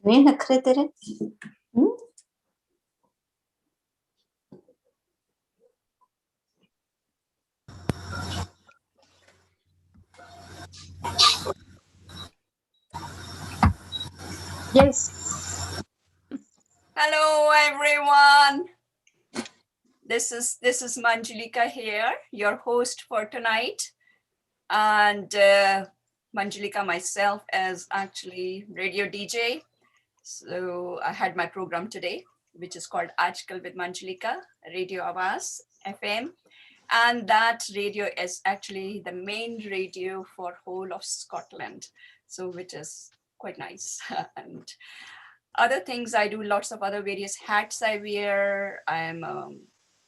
नहीं नखरे तेरे Yes. Hello, everyone. This is Manjulika here, your host for tonight. And Manjulika myself is actually radio DJ. So I had my program today, which is called Aajkal with Manjulika, Radio Awas FM. And that radio is actually the main radio for whole of Scotland. So which is quite nice. And other things, I do lots of other various hats I wear. I'm a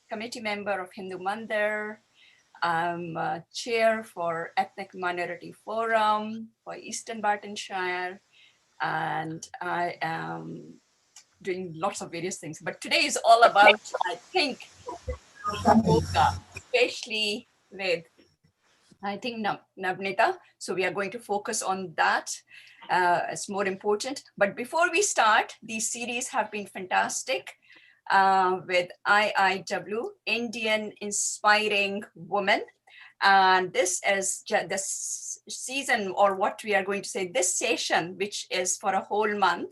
committee member of Hindu Mandir. I'm a chair for Ethnic Minority Forum for Eastern Bartonshire. And I am doing lots of various things. But today is all about, I think, yoga, especially with, I think, Navnita. So we are going to focus on that. It's more important. But before we start, these series have been fantastic with IIW, Indian Inspiring Women. And this is this season, or what we are going to say, this session, which is for a whole month,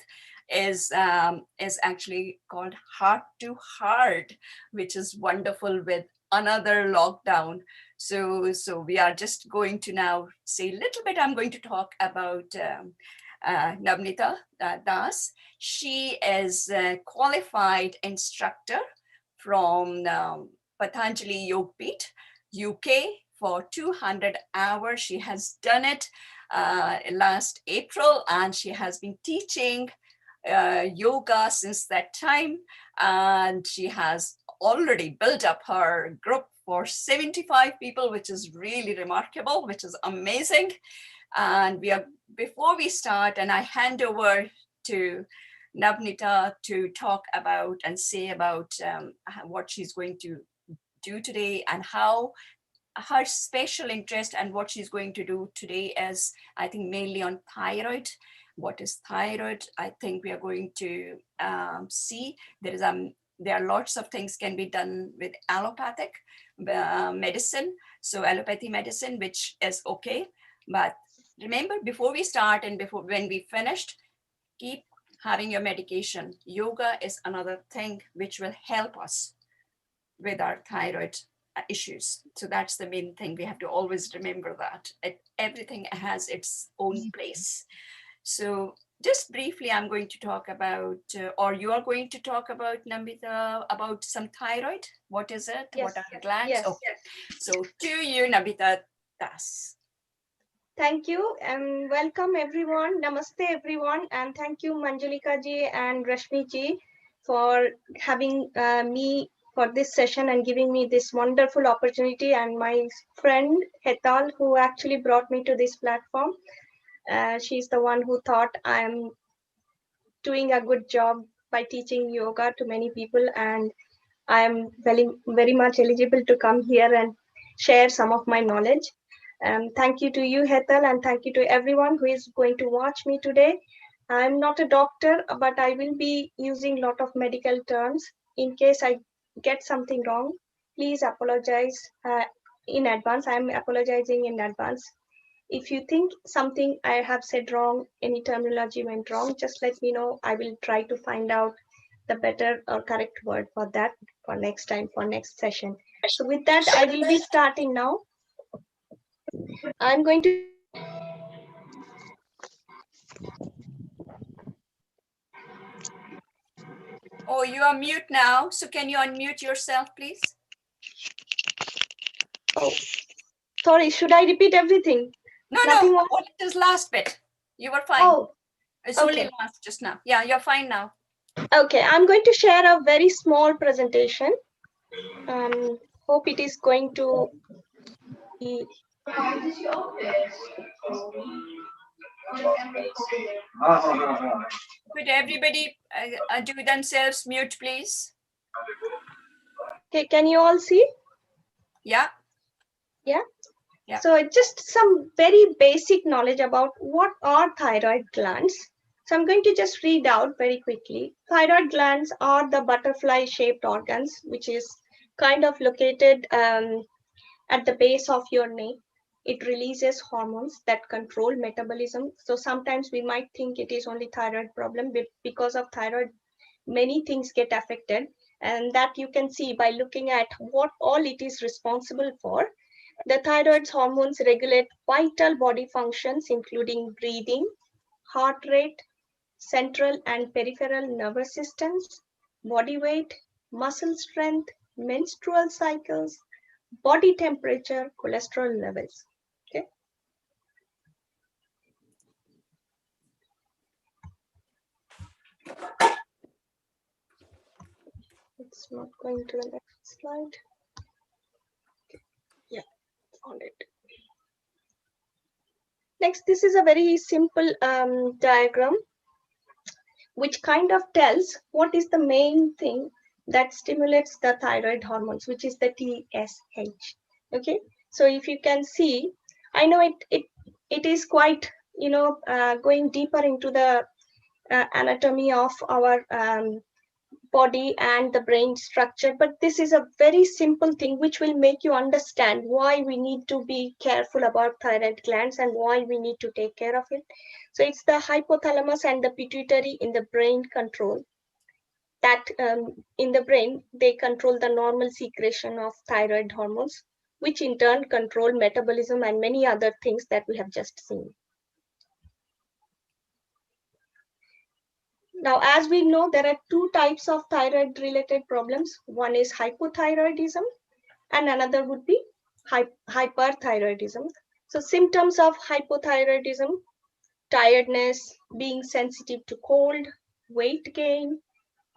is actually called Heart to Heart, which is wonderful with another lockdown. So we are just going to now say a little bit. I'm going to talk about Navnita Das. She is a qualified instructor from Patanjali Yogpeeth, UK, for 200 hours. She has done it last April, and she has been teaching yoga since that time. And she has already built up her group for 75 people, which is really remarkable, which is amazing. And before we start, and I hand over to Navnita to talk about and say about what she's going to do today, and how her special interest and what she's going to do today is, I think, mainly on thyroid. What is thyroid? I think we are going to see there are lots of things can be done with allopathic medicine. So allopathy medicine, which is okay. But remember, before we start and when we finished, keep having your medication. Yoga is another thing which will help us with our thyroid issues. So that's the main thing. We have to always remember that everything has its own place. So just briefly, I'm going to talk about, or you are going to talk about, Nambita, about some thyroid. What is it? Yes. What are the glands? Yes. Okay. So to you, Nambita Das. Thank you and welcome everyone. Namaste everyone, and thank you Manjulika ji and Rashmi ji for having me for this session and giving me this wonderful opportunity, and my friend Hetal, who actually brought me to this platform. She's the one who thought I'm doing a good job by teaching yoga to many people, and I am very much eligible to come here and share some of my knowledge. Thank you to you, Hetal, and thank you to everyone who is going to watch me today. I'm not a doctor, but I will be using a lot of medical terms. In case I get something wrong, please apologize in advance. I'm apologizing in advance. If you think something I have said wrong, any terminology went wrong, just let me know. I will try to find out the better or correct word for that for next time, for next session. So with that, I will be starting now. I'm going to Oh, you are mute now. So can you unmute yourself, please? Oh, sorry, should I repeat everything? No. What is last bit? You were fine. Oh, it's only last just now. Yeah, you're fine now. Okay, I'm going to share a very small presentation. Hope it is going to be. Could everybody do themselves mute, please? Okay, can you all see? Yeah. So just some very basic knowledge about what are thyroid glands. So I'm going to just read out very quickly. Thyroid glands are the butterfly-shaped organs, which is kind of located at the base of your neck. It releases hormones that control metabolism. So sometimes we might think it is only thyroid problem, but because of thyroid, many things get affected. And that you can see by looking at what all it is responsible for. The thyroid hormones regulate vital body functions, including breathing, heart rate, central and peripheral nervous systems, body weight, muscle strength, menstrual cycles, body temperature, cholesterol levels. Okay. It's not going to the next slide. Okay. Yeah, found it. Next, this is a very simple diagram which kind of tells what is the main thing that stimulates the thyroid hormones, which is the TSH. Okay, so if you can see, I know it is quite, going deeper into the anatomy of our body and the brain structure, but this is a very simple thing which will make you understand why we need to be careful about thyroid glands and why we need to take care of it. So it's the hypothalamus and the pituitary in the brain control that in the brain they control the normal secretion of thyroid hormones, which in turn control metabolism and many other things that we have just seen. Now, as we know, there are two types of thyroid related problems. One is hypothyroidism and another would be hyperthyroidism. So symptoms of hypothyroidism: tiredness, being sensitive to cold, weight gain,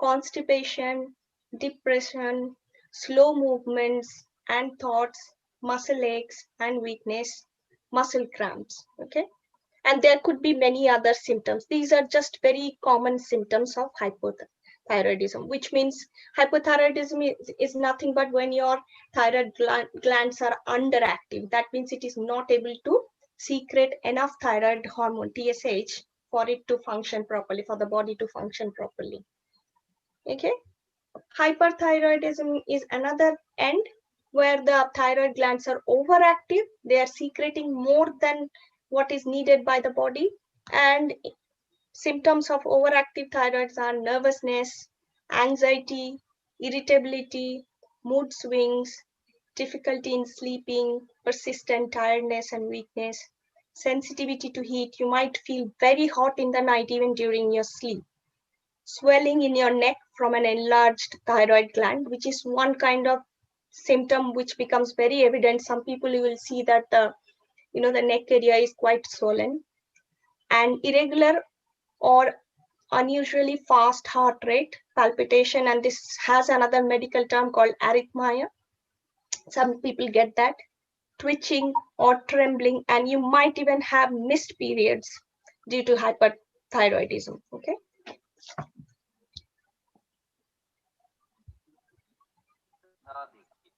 constipation, depression, slow movements and thoughts, muscle aches and weakness, muscle cramps. Okay. And there could be many other symptoms. These are just very common symptoms of hypothyroidism, which means hypothyroidism is nothing but when your thyroid glands are underactive. That means it is not able to secrete enough thyroid hormone, TSH, for it to function properly, for the body to function properly. Okay. Hyperthyroidism is another end where the thyroid glands are overactive. They are secreting more than what is needed by the body. And symptoms of overactive thyroids are nervousness, anxiety, irritability, mood swings, difficulty in sleeping, persistent tiredness and weakness, sensitivity to heat. You might feel very hot in the night even during your sleep. Swelling in your neck from an enlarged thyroid gland, which is one kind of symptom which becomes very evident. Some people, you will see that the neck area is quite swollen. And irregular or unusually fast heart rate, palpitation, and this has another medical term called arrhythmia. Some people get that. Twitching or trembling, and you might even have missed periods due to hyperthyroidism. Okay.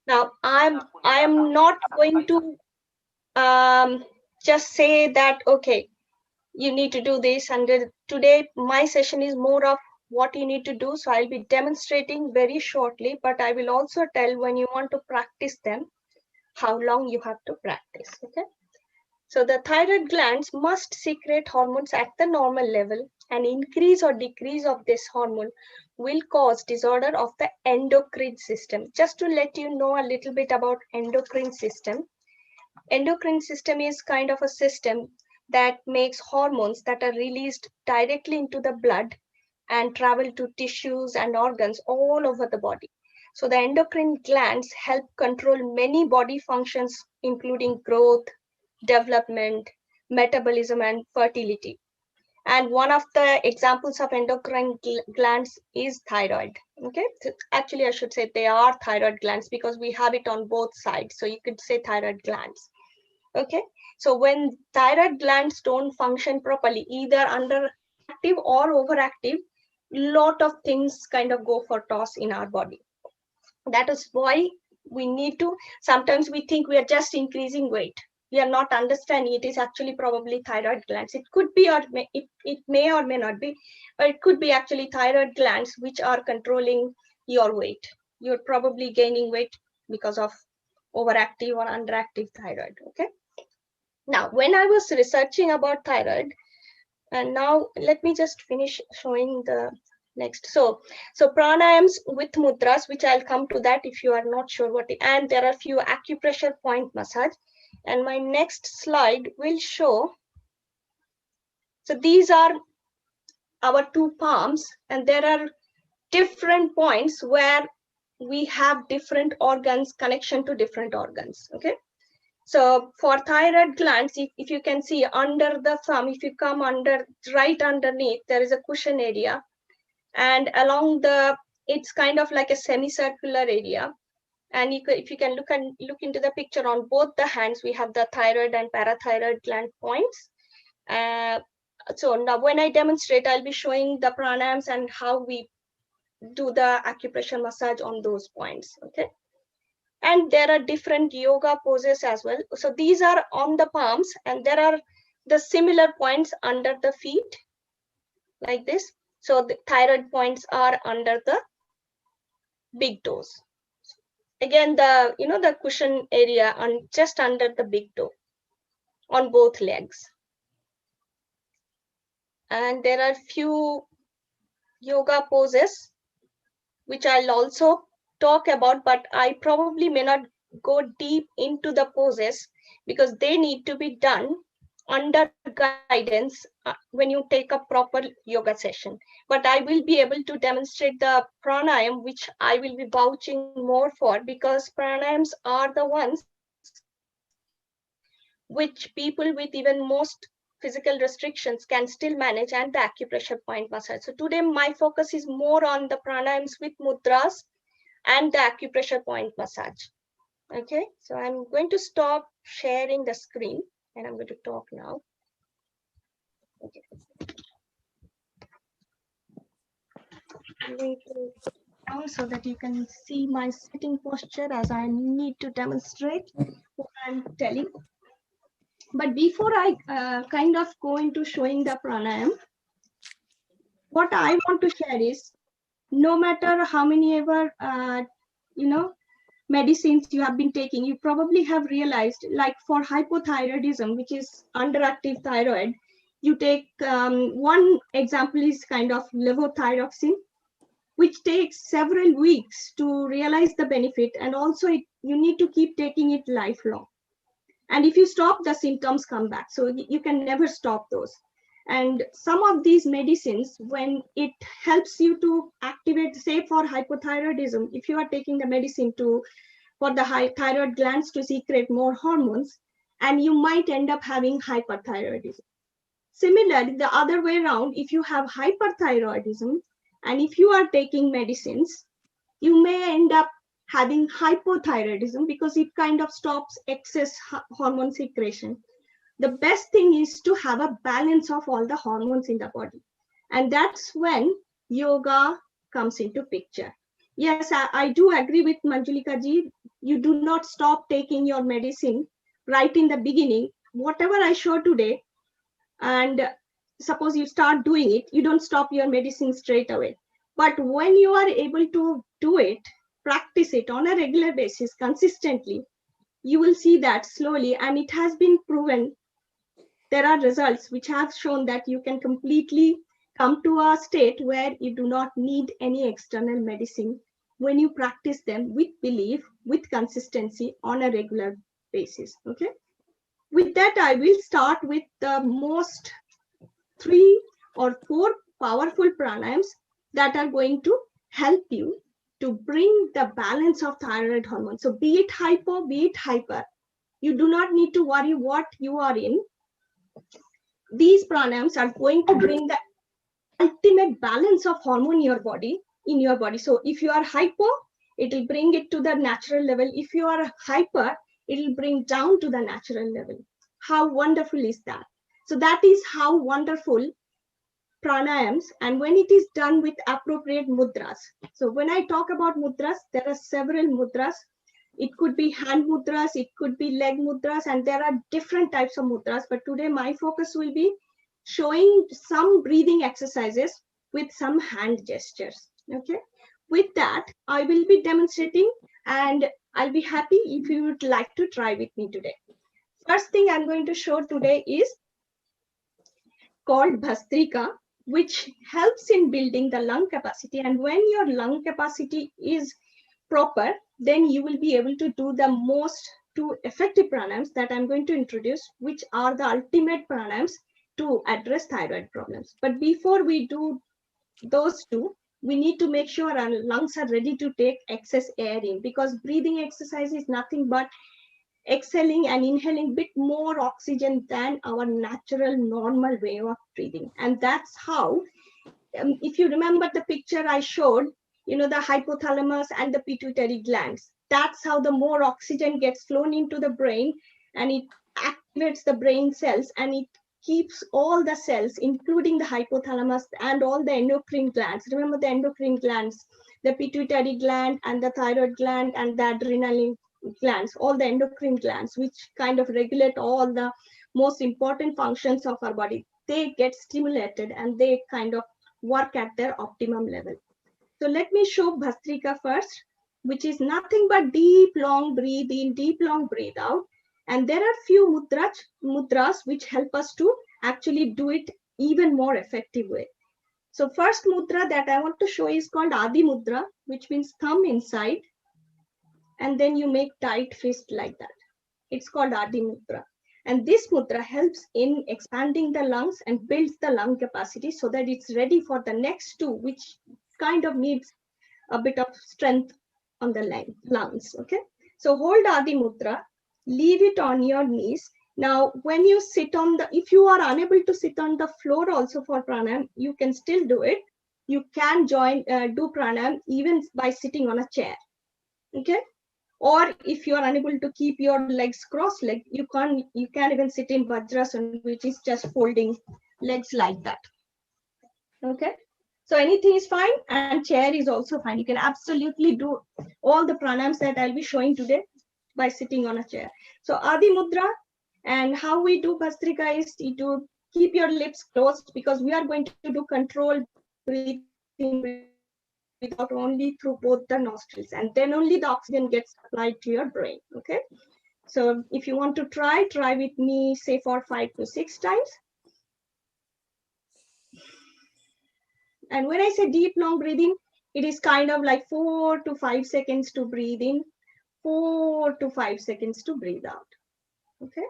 Now, I am not going to just say that, okay, you need to do this. And today, my session is more of what you need to do. So I'll be demonstrating very shortly, but I will also tell when you want to practice them, how long you have to practice. Okay. So the thyroid glands must secrete hormones at the normal level. An increase or decrease of this hormone will cause disorder of the endocrine system. Just to let you know a little bit about endocrine system. Endocrine system is kind of a system that makes hormones that are released directly into the blood and travel to tissues and organs all over the body. So the endocrine glands help control many body functions, including growth, development, metabolism, and fertility. And one of the examples of endocrine glands is thyroid. Okay, so actually I should say they are thyroid glands because we have it on both sides. So you could say thyroid glands. Okay, so when thyroid glands don't function properly, either underactive or overactive, lot of things kind of go for toss in our body. That is why we need to, sometimes we think we are just increasing weight. we are not understanding it is actually probably thyroid glands. It could be, or it may or may not be, but it could be actually thyroid glands which are controlling your weight. You're probably gaining weight because of overactive or underactive thyroid. Okay. Now, when I was researching about thyroid, and now let me just finish showing the next. So pranayams with mudras, which I'll come to that if you are not sure what it, and there are few acupressure point massage. And my next slide will show. So these are our two palms, and there are different points where we have different organs, connection to different organs. Okay. So for thyroid glands, if you can see under the thumb, if you come under, right underneath, there is a cushion area. And along it's kind of like a semicircular area. And if you can look into the picture, on both the hands, we have the thyroid and parathyroid gland points. So now when I demonstrate, I'll be showing the pranayams and how we do the acupressure massage on those points. Okay. And there are different yoga poses as well. So these are on the palms, and there are the similar points under the feet, like this. So the thyroid points are under the big toes. Again, the cushion area on just under the big toe on both legs. And there are few yoga poses which I'll also talk about, but I probably may not go deep into the poses because they need to be done under guidance when you take a proper yoga session. But I will be able to demonstrate the pranayam, which I will be vouching more for, because pranayams are the ones which people with even most physical restrictions can still manage, and the acupressure point massage. So today my focus is more on the pranayams with mudras and the acupressure point massage. Okay, so I'm going to stop sharing the screen and I'm going to talk now. Okay. I'm going to down so that you can see my sitting posture as I need to demonstrate what I'm telling. But before I kind of go into showing the pranayam, what I want to share is, no matter how many ever medicines you have been taking, you probably have realized, like for hypothyroidism, which is underactive thyroid, you take one example is kind of levothyroxine, which takes several weeks to realize the benefit, and also you need to keep taking it lifelong. And if you stop, the symptoms come back, so you can never stop those. And some of these medicines, when it helps you to activate, say for hypothyroidism, if you are taking the medicine for the thyroid glands to secrete more hormones, and you might end up having hyperthyroidism. Similarly, the other way around, if you have hyperthyroidism, and if you are taking medicines, you may end up having hypothyroidism because it kind of stops excess hormone secretion. The best thing is to have a balance of all the hormones in the body. And that's when yoga comes into picture. Yes, I do agree with Manjulika ji. You do not stop taking your medicine right in the beginning. Whatever I show today, and suppose you start doing it, you don't stop your medicine straight away. But when you are able to do it, practice it on a regular basis consistently, you will see that slowly, and it has been proven. There are results which have shown that you can completely come to a state where you do not need any external medicine when you practice them with belief, with consistency on a regular basis. Okay. With that, I will start with the most 3 or 4 powerful pranayams that are going to help you to bring the balance of thyroid hormones. So be it hypo, be it hyper, you do not need to worry what you are in. These pranayams are going to bring the ultimate balance of hormone in your body. So if you are hypo, it will bring it to the natural level. If you are hyper, it will bring down to the natural level. How wonderful is that? So that is how wonderful pranayams, and when it is done with appropriate mudras. So when I talk about mudras, there are several mudras. It could be hand mudras, it could be leg mudras, and there are different types of mudras. But today my focus will be showing some breathing exercises with some hand gestures. Okay. With that, I will be demonstrating, and I'll be happy if you would like to try with me today. First thing I'm going to show today is called Bhastrika, which helps in building the lung capacity. And when your lung capacity is proper, then you will be able to do the most two effective pranayams that I'm going to introduce, which are the ultimate pranayams to address thyroid problems. But before we do those two, we need to make sure our lungs are ready to take excess air in, because breathing exercise is nothing but exhaling and inhaling a bit more oxygen than our natural normal way of breathing. And that's how, if you remember the picture I showed, the hypothalamus and the pituitary glands, that's how the more oxygen gets flown into the brain, and it activates the brain cells, and it keeps all the cells, including the hypothalamus and all the endocrine glands. Remember the endocrine glands, the pituitary gland and the thyroid gland and the adrenaline glands, all the endocrine glands, which kind of regulate all the most important functions of our body. They get stimulated and they kind of work at their optimum level. So let me show Bhastrika first, which is nothing but deep, long breathe in, deep, long breathe out. And there are few mudras which help us to actually do it even more effective way. So first mudra that I want to show is called Adi Mudra, which means thumb inside, and then you make tight fist like that. It's called Adi Mudra. And this mudra helps in expanding the lungs and builds the lung capacity so that it's ready for the next two, which kind of needs a bit of strength on the lungs. Okay. So hold Adi Mudra, leave it on your knees. Now, when you sit if you are unable to sit on the floor also for pranayam, you can still do it. You can do pranayam even by sitting on a chair. Okay. Or if you are unable to keep your legs cross-legged, you can even sit in Vajrasana, which is just folding legs like that. Okay. So anything is fine, and chair is also fine. You can absolutely do all the pranayams that I'll be showing today by sitting on a chair. So Adi Mudra, and how we do Bhastrika is to keep your lips closed, because we are going to do controlled breathing without only through both the nostrils, and then only the oxygen gets applied to your brain. Okay. So if you want to try with me, say for 5 to 6 times. And when I say deep, long breathing, it is kind of like 4 to 5 seconds to breathe in, 4 to 5 seconds to breathe out. Okay.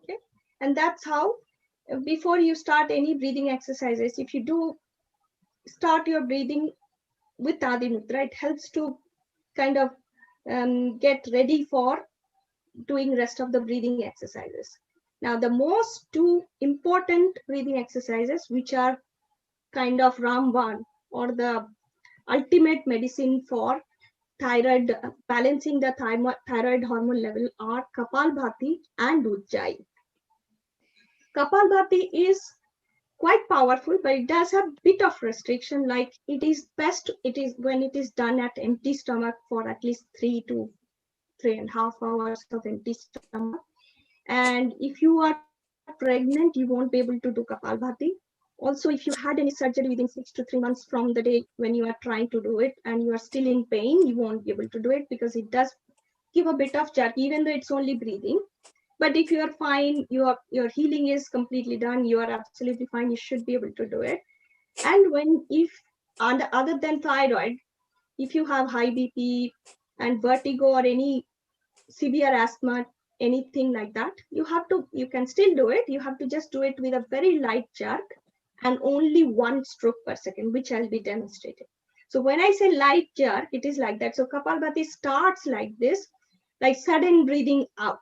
Okay. And that's how, before you start any breathing exercises, if you do start your breathing with Adi Mudra, it helps to kind of get ready for doing rest of the breathing exercises. Now, the most two important breathing exercises, which are kind of Ramban, or the ultimate medicine for thyroid, balancing the thyroid hormone level, are Kapalbhati and Ujjayi. Kapalbhati is quite powerful, but it does have a bit of restriction. Like, it is best when it is done at empty stomach for at least 3 to 3.5 hours of empty stomach. And if you are pregnant, you won't be able to do Kapalbhati. Also, if you had any surgery within 6 to 3 months from the day when you are trying to do it and you are still in pain, you won't be able to do it, because it does give a bit of jerk, even though it's only breathing. But if you are fine, your healing is completely done, you are absolutely fine, you should be able to do it. And other than thyroid, if you have high BP and vertigo or any severe asthma, anything like that, you can still do it. You have to just do it with a very light jerk and only 1 stroke per second, which I'll be demonstrating. So when I say light jerk, it is like that. So Kapalbhati starts like this, like sudden breathing out.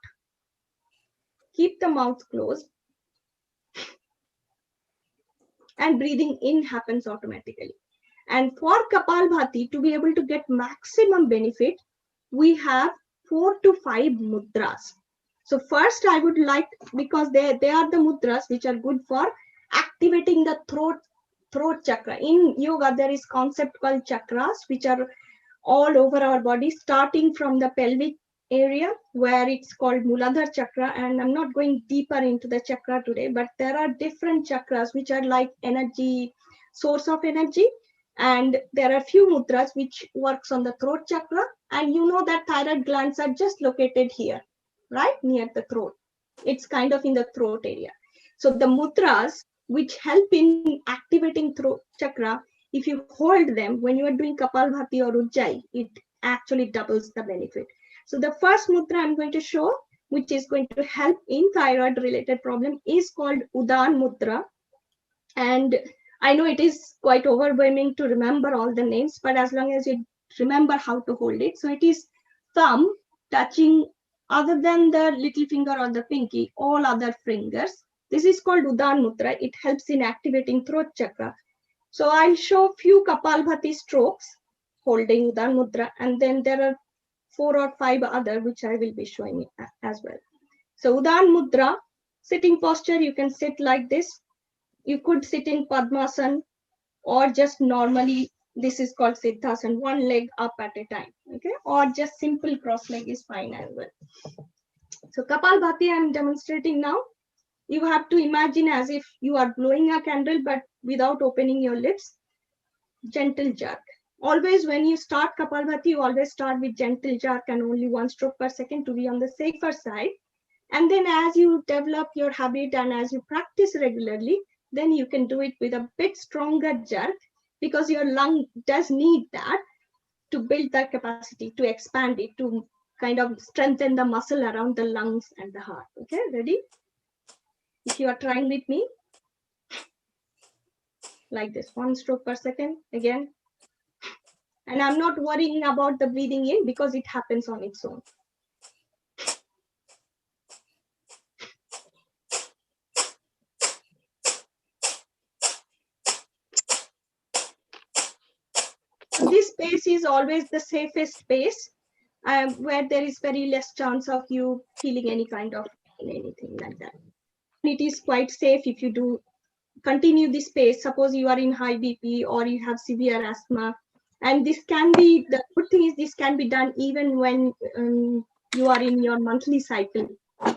Keep the mouth closed. and breathing in happens automatically. And for Kapalbhati, to be able to get maximum benefit, we have 4 to 5 mudras. So first I would like, because they are the mudras which are good for activating the throat chakra. In yoga, there is concept called chakras, which are all over our body, starting from the pelvic area where it's called Muladhara chakra. And I'm not going deeper into the chakra today, but there are different chakras which are like energy, source of energy. And there are few mudras which works on the throat chakra. And you know that thyroid glands are just located here, right near the throat. It's kind of in the throat area. So the mudras which help in activating throat chakra, if you hold them when you are doing Kapalbhati or Ujjayi, it actually doubles the benefit. So the first mudra I'm going to show, which is going to help in thyroid related problem, is called Udaan Mudra. And I know it is quite overwhelming to remember all the names, but as long as you remember how to hold it. So it is thumb touching, other than the little finger or the pinky, all other fingers. This is called Udaan Mudra. It helps in activating throat chakra. So I'll show few Kapalbhati strokes holding Udaan Mudra, and then there are 4 or 5 other which I will be showing as well. So Udaan Mudra, sitting posture, you can sit like this. You could sit in Padmasana or just normally, this is called Siddhasana, one leg up at a time, okay? Or just simple cross leg is fine as well. So Kapalbhati I'm demonstrating now. You have to imagine as if you are blowing a candle, but without opening your lips. Gentle jerk. Always when you start Kapalbhati, you always start with gentle jerk and only 1 stroke per second to be on the safer side. And then as you develop your habit and as you practice regularly, then you can do it with a bit stronger jerk, because your lung does need that to build that capacity, to expand it, to kind of strengthen the muscle around the lungs and the heart. Okay, ready? If you are trying with me, like this, 1 stroke per second again. And I'm not worrying about the breathing in because it happens on its own. This space is always the safest space, where there is very less chance of you feeling any kind of anything like that. It is quite safe if you do continue this space. Suppose you are in high BP or you have severe asthma, and this can be, the good thing is this can be done even when you are in your monthly cycle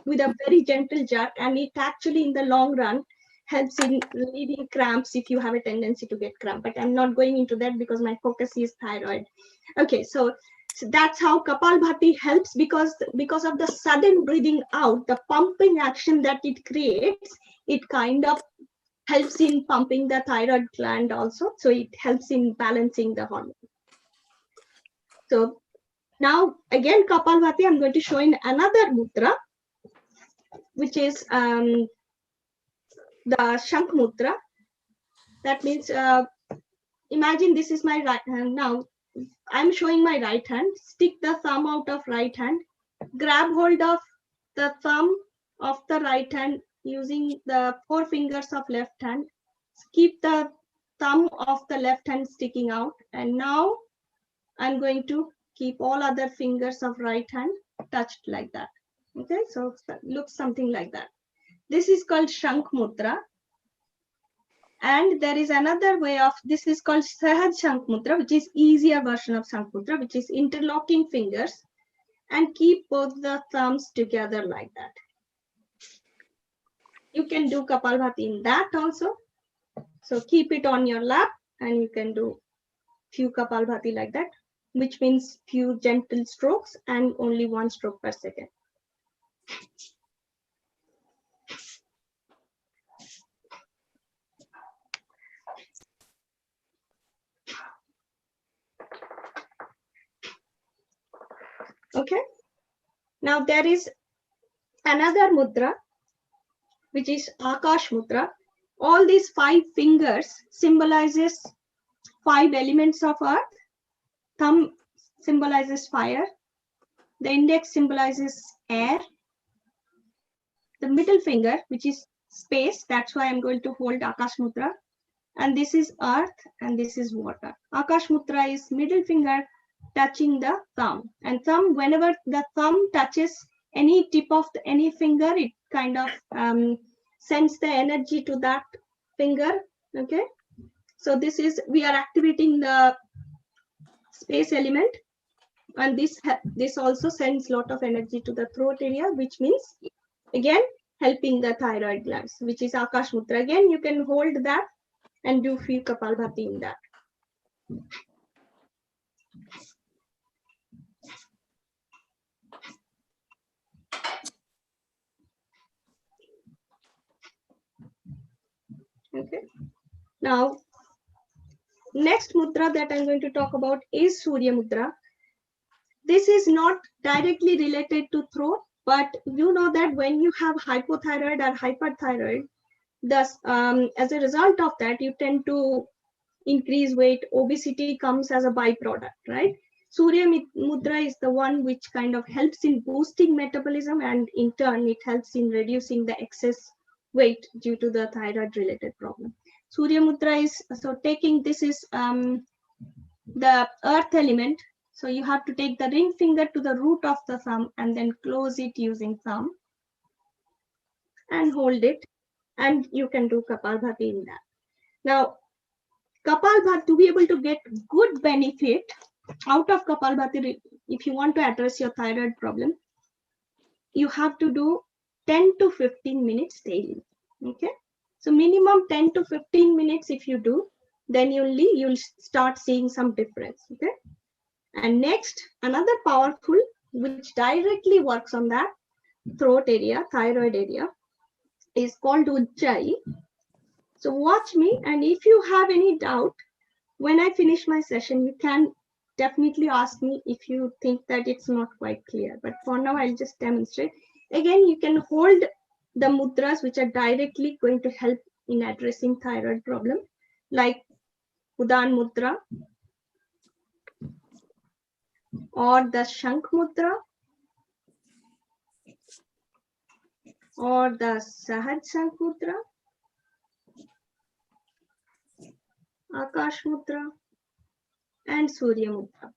with a very gentle jerk, and it actually in the long run helps in relieving cramps if you have a tendency to get cramp. But I'm not going into that because my focus is thyroid. Okay, so that's how Kapalbhati helps, because of the sudden breathing out, the pumping action that it creates, it kind of helps in pumping the thyroid gland also. So it helps in balancing the hormone. So now again, Kapalbhati, I'm going to show in another mudra, which is the Shank Mudra. That means, imagine this is my right hand. Now I'm showing my right hand. Stick the thumb out of right hand. Grab hold of the thumb of the right hand using the 4 fingers of left hand. Keep the thumb of the left hand sticking out. And now I'm going to keep all other fingers of right hand touched like that. Okay, so it looks something like that. This is called Shank Mudra. And there is another way of, this is called Sahaj Shank Mudra, which is easier version of Shank Mudra, which is interlocking fingers and keep both the thumbs together like that. You can do Kapalbhati in that also. So keep it on your lap and you can do few Kapalbhati like that, which means few gentle strokes and only 1 stroke per second. Okay. Now there is another mudra, which is Akash Mudra. All these 5 fingers symbolizes 5 elements of earth. Thumb symbolizes fire. The index symbolizes air. The middle finger, which is space, that's why I'm going to hold Akash Mudra. and this is earth, and this is water. Akash Mudra is middle finger touching the thumb, and thumb, whenever the thumb touches any tip of any finger, it kind of sends the energy to that finger. Okay, so this is, we are activating the space element, and this also sends lot of energy to the throat area, which means again helping the thyroid glands, which is Akash Mudra. Again, you can hold that and do few Kapalbhati in that. Okay. Now, next mudra that I'm going to talk about is Surya Mudra. This is not directly related to throat, but you know that when you have hypothyroid or hyperthyroid, thus as a result of that, you tend to increase weight. Obesity comes as a byproduct, right? Surya Mudra is the one which kind of helps in boosting metabolism, and in turn, it helps in reducing the excess weight due to the thyroid related problem. Surya Mudra is, so taking, this is the earth element. So you have to take the ring finger to the root of the thumb and then close it using thumb and hold it, and you can do Kapalbhati in that. Now, Kapalbhati, to be able to get good benefit out of Kapalbhati, if you want to address your thyroid problem, you have to do 10 to 15 minutes daily. Okay, so minimum 10 to 15 minutes if you do, then you'll start seeing some difference. Okay, and next, another powerful which directly works on that throat area, thyroid area, is called Ujjayi. So watch me, and if you have any doubt, when I finish my session, you can definitely ask me if you think that it's not quite clear. But for now, I'll just demonstrate. Again, you can hold the mudras which are directly going to help in addressing thyroid problem, like Udaan Mudra, or the Shank Mudra, or the Shank Mudra, Akash Mudra, and Surya Mudra.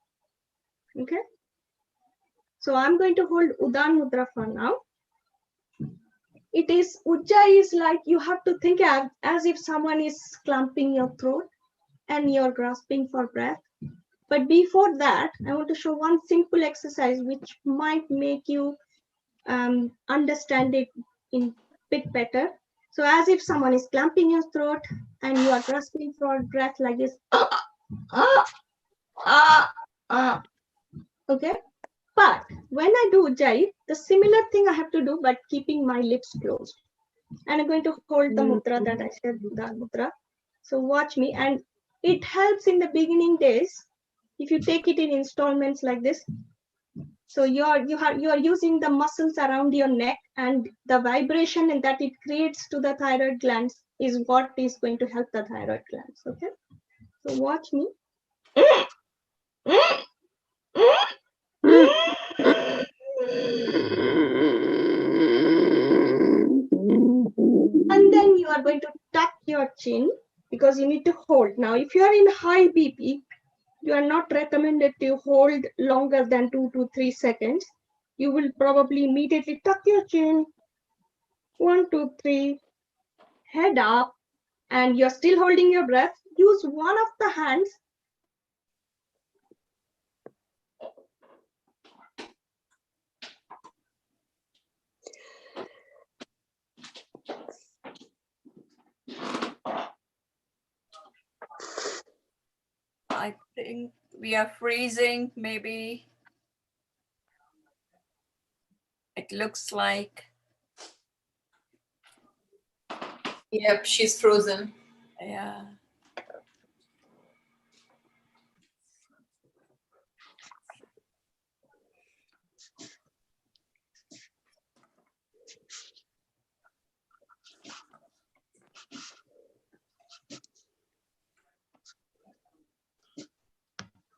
Okay. So I'm going to hold Udaan Mudra for now. It is, Ujjayi is like, you have to think as if someone is clumping your throat and you're grasping for breath. But before that, I want to show one simple exercise which might make you understand it in a bit better. So as if someone is clamping your throat and you are grasping for breath like this. Okay. But when I do Ujjayi, the similar thing I have to do, but keeping my lips closed. And I'm going to hold the mudra that I said, Udaan Mudra. So watch me, and it helps in the beginning days if you take it in installments like this. So you are using the muscles around your neck, and the vibration and that it creates to the thyroid glands is what is going to help the thyroid glands. Okay, so watch me. And then you are going to tuck your chin because you need to hold. Now, if you are in high BP, you are not recommended to hold longer than 2 to 3 seconds. You will probably immediately tuck your chin. 1, 2, 3, head up, and you're still holding your breath. Use one of the hands. I think we are freezing, maybe. It looks like. Yep, she's frozen. Yeah.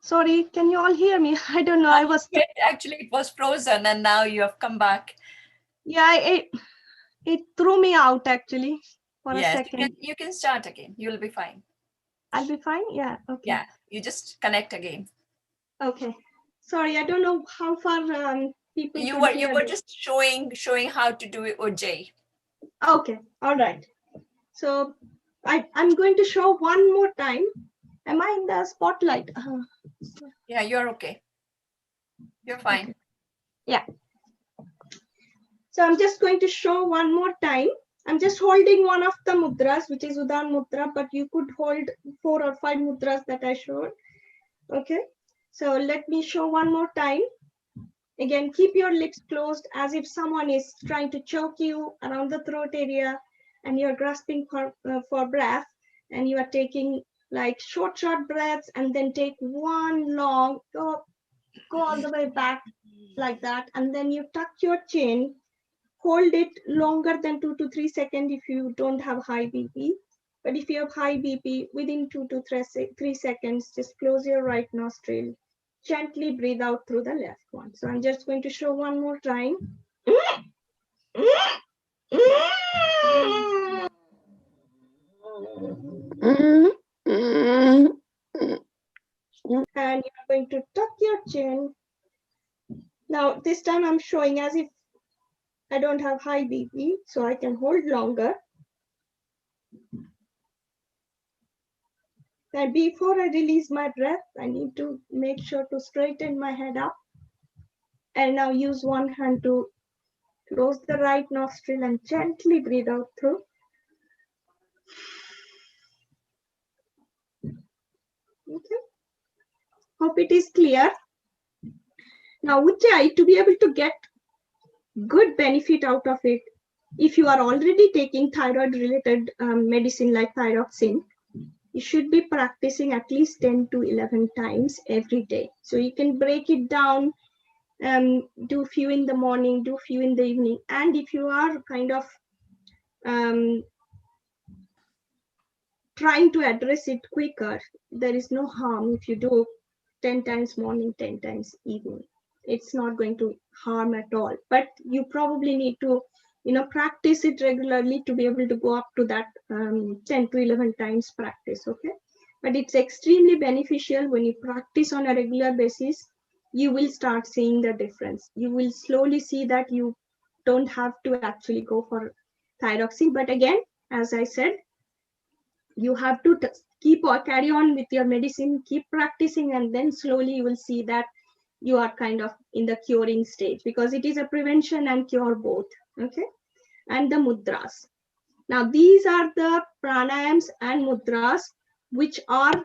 Sorry, can you all hear me? I don't know. I was Actually, it was frozen, and now you have come back. Yeah, it threw me out actually. for a Yes, second. you can start again. You'll be fine. I'll be fine. Yeah. Okay. Yeah, you just connect again. Okay. Sorry, I don't know how far people You could hear were me. just showing how to do it, Ujjayi. Okay. All right. So I'm going to show one more time. Am I in the spotlight? Yeah, you're okay. You're fine. Okay. Yeah. So I'm just going to show one more time. I'm just holding one of the mudras, which is Udaan Mudra, but you could hold 4 or 5 mudras that I showed. Okay. So let me show one more time. Again, keep your lips closed as if someone is trying to choke you around the throat area and you're grasping for breath and you are taking like short breaths and then take one long, go all the way back like that. And then you tuck your chin, hold it longer than 2 to 3 seconds if you don't have high BP. But if you have high BP, within 2 to 3 seconds, just close your right nostril. Gently breathe out through the left one. So I'm just going to show one more time. And you're going to tuck your chin. Now, this time I'm showing as if I don't have high BP, so I can hold longer. And before I release my breath, I need to make sure to straighten my head up. And now use one hand to close the right nostril and gently breathe out through. Okay. Hope it is clear. Now, Ujjayi, to be able to get good benefit out of it, if you are already taking thyroid-related medicine like thyroxine, you should be practicing at least 10 to 11 times every day. So you can break it down, do few in the morning, do few in the evening. And if you are kind of trying to address it quicker, there is no harm if you do 10 times morning, 10 times evening. It's not going to harm at all, but you probably need to, practice it regularly to be able to go up to that 10 to 11 times practice, okay? But it's extremely beneficial when you practice on a regular basis. You will start seeing the difference. You will slowly see that you don't have to actually go for thyroxine. But again, as I said, you have to keep or carry on with your medicine, keep practicing, and then slowly you will see that you are kind of in the curing stage, because it is a prevention and cure both. Okay. And the mudras. Now, these are the pranayams and mudras which are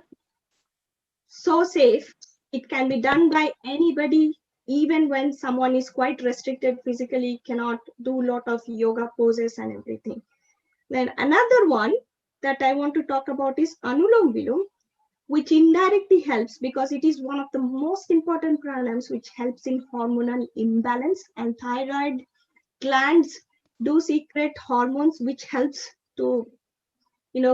so safe. It can be done by anybody, even when someone is quite restricted physically, cannot do a lot of yoga poses and everything. Then another one that I want to talk about is Anulom Vilom, which indirectly helps because it is one of the most important pranayams which helps in hormonal imbalance, and thyroid glands do secrete hormones which helps to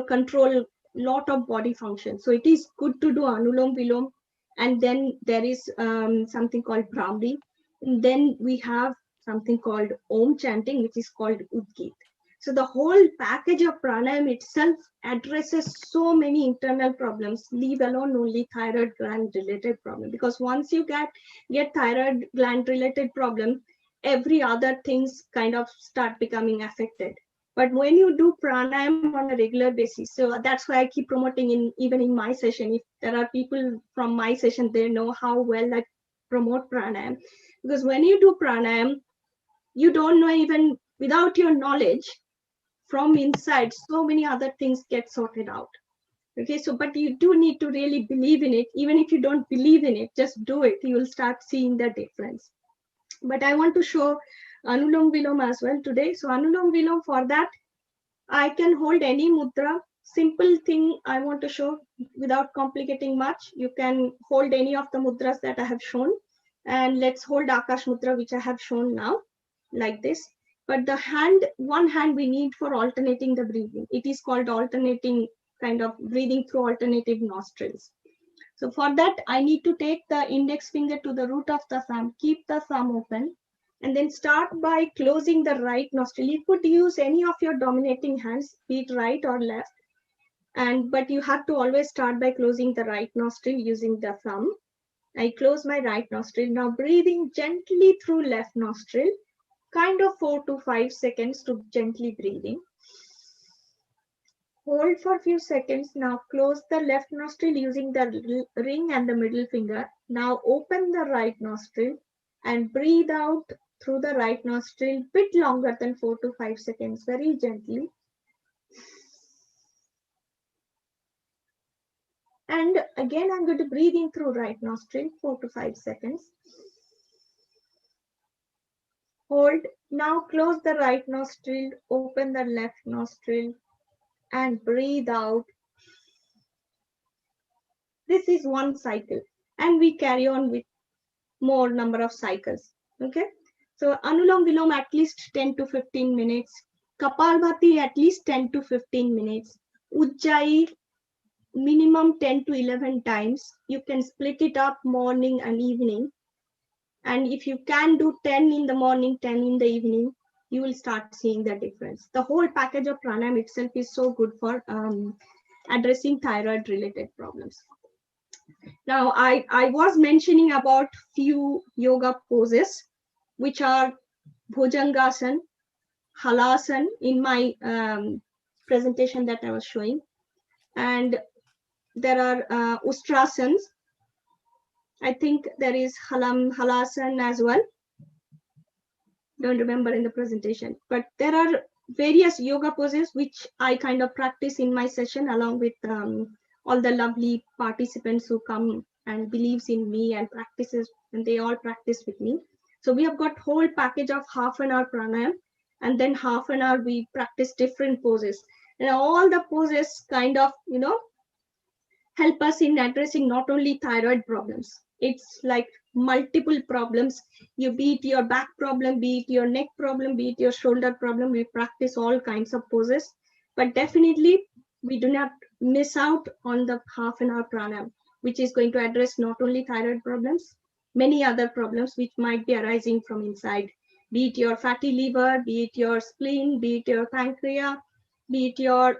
control lot of body function. So it is good to do Anulom Vilom. And then there is something called Brahmi. And then we have something called Om chanting, which is called Udgit. So the whole package of pranayam itself addresses so many internal problems, leave alone only thyroid gland related problem. Because once you get thyroid gland related problem, every other things kind of start becoming affected. But when you do pranayam on a regular basis, so that's why I keep promoting even in my session. If there are people from my session, they know how well I promote pranayam. Because when you do pranayam, you don't know, even without your knowledge, from inside, so many other things get sorted out. Okay, so but you do need to really believe in it. Even if you don't believe in it, just do it. You will start seeing the difference. But I want to show Anulom Vilom as well today. So Anulom Vilom, for that, I can hold any mudra. Simple thing I want to show without complicating much. You can hold any of the mudras that I have shown. And let's hold Akash Mudra, which I have shown now, like this. But the one hand we need for alternating the breathing. It is called alternating, kind of breathing through alternative nostrils. So for that, I need to take the index finger to the root of the thumb, keep the thumb open, And then start by closing the right nostril. You could use any of your dominating hands, be it right or left. But you have to always start by closing the right nostril using the thumb. I close my right nostril. Now breathing gently through left nostril, kind of 4 to 5 seconds to gently breathing. Hold for a few seconds. Now close the left nostril using the ring and the middle finger. Now open the right nostril and breathe out through the right nostril, bit longer than 4 to 5 seconds, very gently. And again, I'm going to breathe in through right nostril, 4 to 5 seconds. Hold. Now close the right nostril, open the left nostril, and breathe out. This is one cycle, and we carry on with more number of cycles. Okay, so Anulom Vilom at least 10 to 15 minutes, Kapalbhati at least 10 to 15 minutes, Ujjayi minimum 10 to 11 times. You can split it up morning and evening. And if you can do 10 in the morning, 10 in the evening, you will start seeing the difference. The whole package of pranayam itself is so good for addressing thyroid related problems. Now, I was mentioning about few yoga poses, which are Bhujangasana, Halasana in my presentation that I was showing. And there are Ustrasanas. I think there is Halasana as well. Don't remember in the presentation, but there are various yoga poses which I kind of practice in my session along with all the lovely participants who come and believes in me and practices, and they all practice with me. So we have got whole package of half an hour pranayam, and then half an hour we practice different poses, and all the poses kind of, you know, help us in addressing not only thyroid problems. It's like multiple problems. You be it your back problem, be it your neck problem, be it your shoulder problem. We practice all kinds of poses, but definitely we do not miss out on the half an hour pranayam, which is going to address not only thyroid problems, many other problems which might be arising from inside, be it your fatty liver, be it your spleen, be it your pancreas, be it your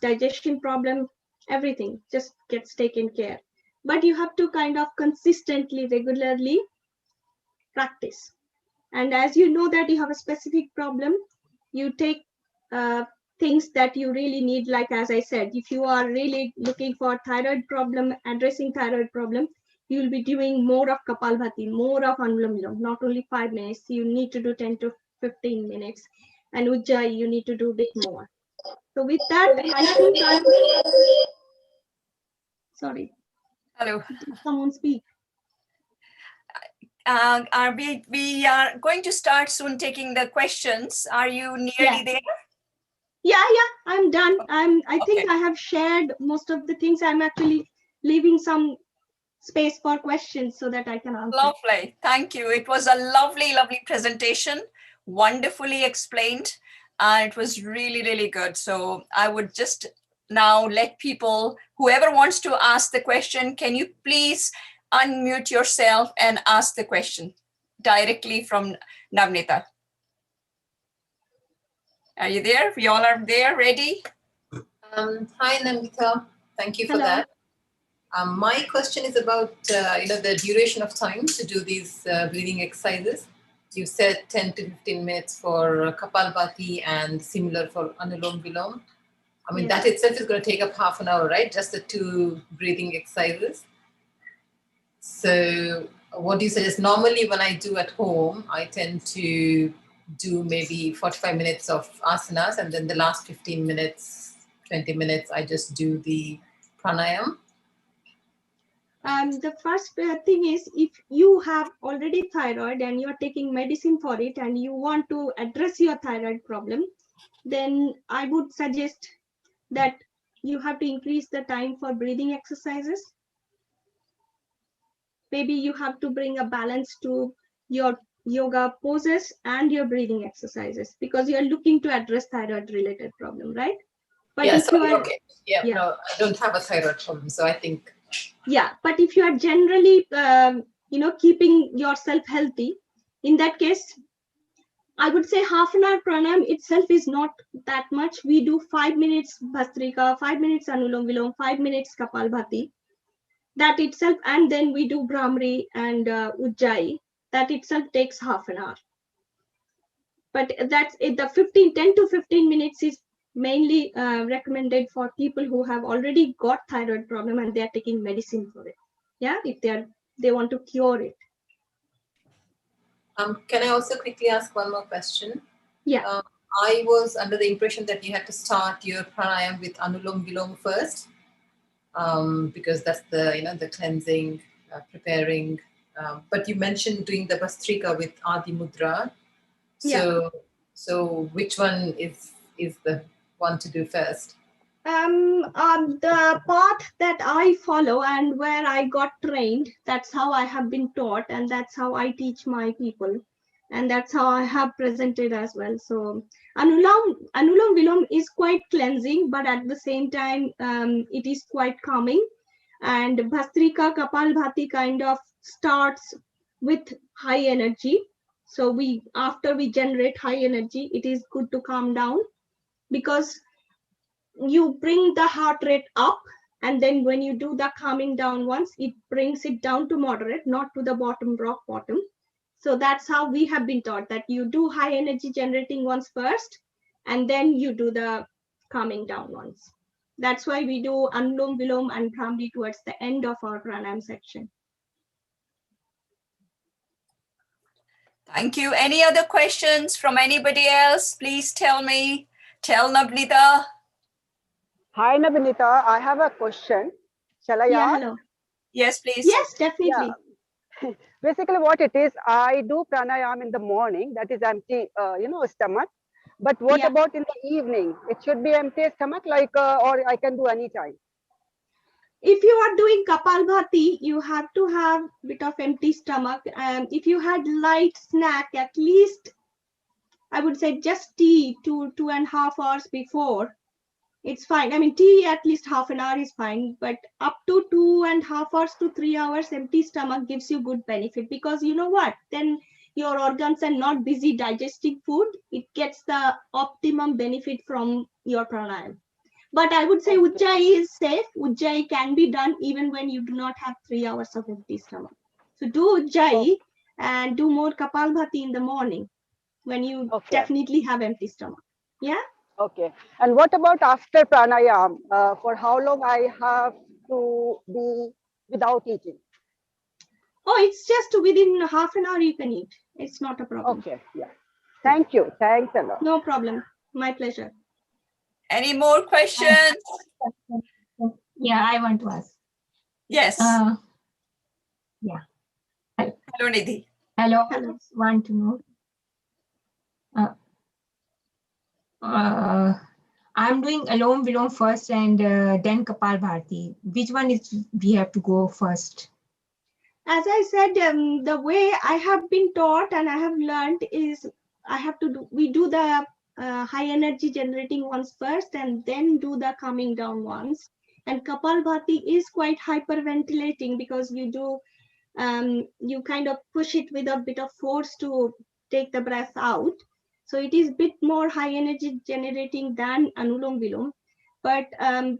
digestion problem, everything just gets taken care. But you have to kind of consistently, regularly practice. And as you know that you have a specific problem, you take things that you really need. Like, as I said, if you are really looking for thyroid problem, addressing thyroid problem, you will be doing more of Kapalbhati, more of Anulam Vilom, not only 5 minutes. You need to do 10 to 15 minutes. And Ujjayi, you need to do a bit more. So with that, I think sorry. Hello. Did someone speak? We are going to start soon taking the questions. Are you nearly there? Yeah, I'm done. I think I have shared most of the things. I'm actually leaving some space for questions so that I can answer. Lovely. Thank you. It was a lovely, lovely presentation. Wonderfully explained. It was really, really good. So I would just now let people, whoever wants to ask the question, can you please unmute yourself and ask the question directly from Navnita? Are you there? We all are there, ready? Hi, Namita. Thank you for Hello. that. My question is about the duration of time to do these breathing exercises. You said 10 to 15 minutes for Kapalbhati and similar for Anulom Vilom. I mean, that itself is going to take up half an hour, right? Just the two breathing exercises. So what do you suggest? Normally when I do at home, I tend to do maybe 45 minutes of asanas, and then the last 15 minutes, 20 minutes, I just do the pranayam. The first thing is, if you have already thyroid and you are taking medicine for it and you want to address your thyroid problem, then I would suggest that you have to increase the time for breathing exercises. Maybe you have to bring a balance to your yoga poses and your breathing exercises, because you are looking to address thyroid related problem, right? But yeah, if you are, no, I don't have a thyroid problem, so I think. Yeah, but if you are generally, keeping yourself healthy, in that case, I would say half an hour pranayam itself is not that much. We do 5 minutes Bhastrika, 5 minutes Anulom Vilom, 5 minutes Kapalbhati. That itself, and then we do Brahmari and Ujjayi. That itself takes half an hour. But that's it. The 10 to 15 minutes is mainly recommended for people who have already got thyroid problem and they are taking medicine for it. Yeah, if they want to cure it. Can I also quickly ask one more question? Yeah. I was under the impression that you had to start your pranayam with Anulom Vilom first, because that's the the cleansing, preparing. But you mentioned doing the Bhastrika with Adi Mudra. So which one is the one to do first? The path that I follow and where I got trained, that's how I have been taught, and that's how I teach my people, and that's how I have presented as well. So Anulam Vilom is quite cleansing, but at the same time, it is quite calming. And Bhastrika Kapalbhati kind of starts with high energy. So after we generate high energy, it is good to calm down, because you bring the heart rate up, and then when you do the calming down once, it brings it down to moderate, not to the rock bottom. So that's how we have been taught, that you do high energy generating ones first, and then you do the calming down ones. That's why we do Anulom Vilom and Brahmari towards the end of our pranayam section. Thank you. Any other questions from anybody else? Please tell me. Tell Navnita. Hi, Navnita. I have a question. Shall I ask? Hello. Yes, please. Yes, definitely. Yeah. Basically, what it is, I do pranayam in the morning. That is empty, stomach. But what about in the evening? It should be empty stomach, or I can do any time. If you are doing Kapalbhati, you have to have a bit of empty stomach. And if you had light snack, at least I would say just tea 2.5 hours before, it's fine. I mean, tea at least half an hour is fine, but up to 2.5 hours to 3 hours empty stomach gives you good benefit, because you know what? Then your organs are not busy digesting food. It gets the optimum benefit from your pranayam. But I would say Ujjayi is safe. Ujjayi can be done even when you do not have 3 hours of empty stomach. So do Ujjayi and do more Kapalbhati in the morning when you definitely have empty stomach. Yeah? Okay. And what about after pranayam? For how long I have to be without eating? Oh, it's just within half an hour you can eat. It's not a problem. Okay. Yeah. Thank you. Thanks a lot. No problem. My pleasure. Any more questions? Yeah, I want to ask. Yes. Yeah. Hello, Nidhi. Hello. I just want to know. I'm doing Alom Vilom first and then Kapalbhati. Which one is we have to go first? As I said, the way I have been taught and I have learned is we do the high energy generating ones first and then do the calming down ones. And Kapalbhati is quite hyperventilating, because you kind of push it with a bit of force to take the breath out. So it is a bit more high energy generating than Anulom Vilom. But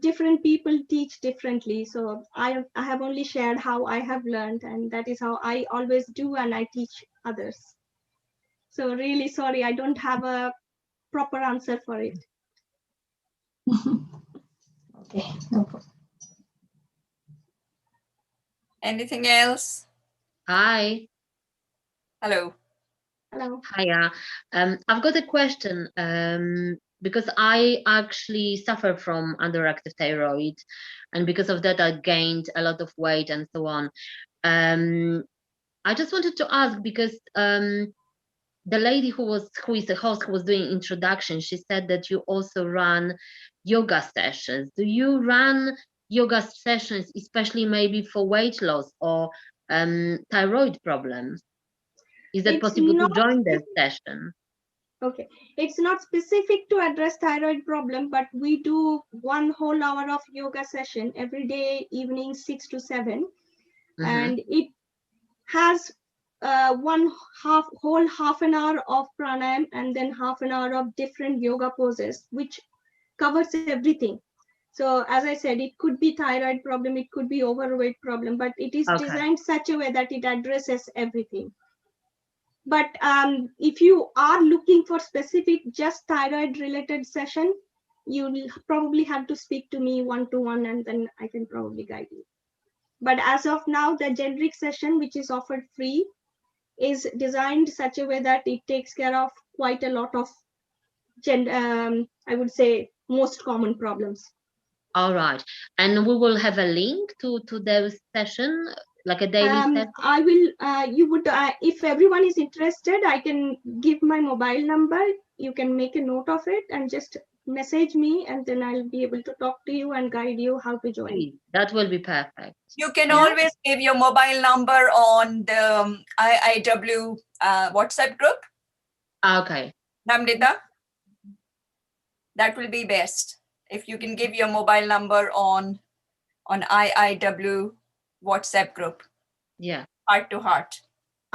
different people teach differently. So I have only shared how I have learned, and that is how I always do, and I teach others. So really sorry, I don't have a proper answer for it. Okay, no problem. Anything else? Hi. Hello. Hello. Hiya. I've got a question because I actually suffer from underactive thyroid, and because of that, I gained a lot of weight and so on. I just wanted to ask, because the lady who is the host, who was doing introduction, she said that you also run yoga sessions. Do you run yoga sessions, especially maybe for weight loss or thyroid problems? Is it possible to join the session? Okay, it's not specific to address thyroid problem, but we do 1 whole hour of yoga session every day, evening 6 to 7. And it has whole half an hour of pranayam and then half an hour of different yoga poses, which covers everything. So as I said, it could be thyroid problem, it could be overweight problem, but it is designed such a way that it addresses everything. But if you are looking for specific just thyroid related session, you will probably have to speak to me one-to-one, and then I can probably guide you. But as of now, the generic session, which is offered free, is designed such a way that it takes care of quite a lot of, I would say, most common problems. All right. And we will have a link to those session, like a daily session? I will, you would, if everyone is interested, I can give my mobile number. You can make a note of it and just message me, and then I'll be able to talk to you and guide you how to join. That will be perfect. You can always give your mobile number on the IIW WhatsApp group. Okay. Namrita, that will be best. If you can give your mobile number on IIW WhatsApp group. Yeah. Heart to heart.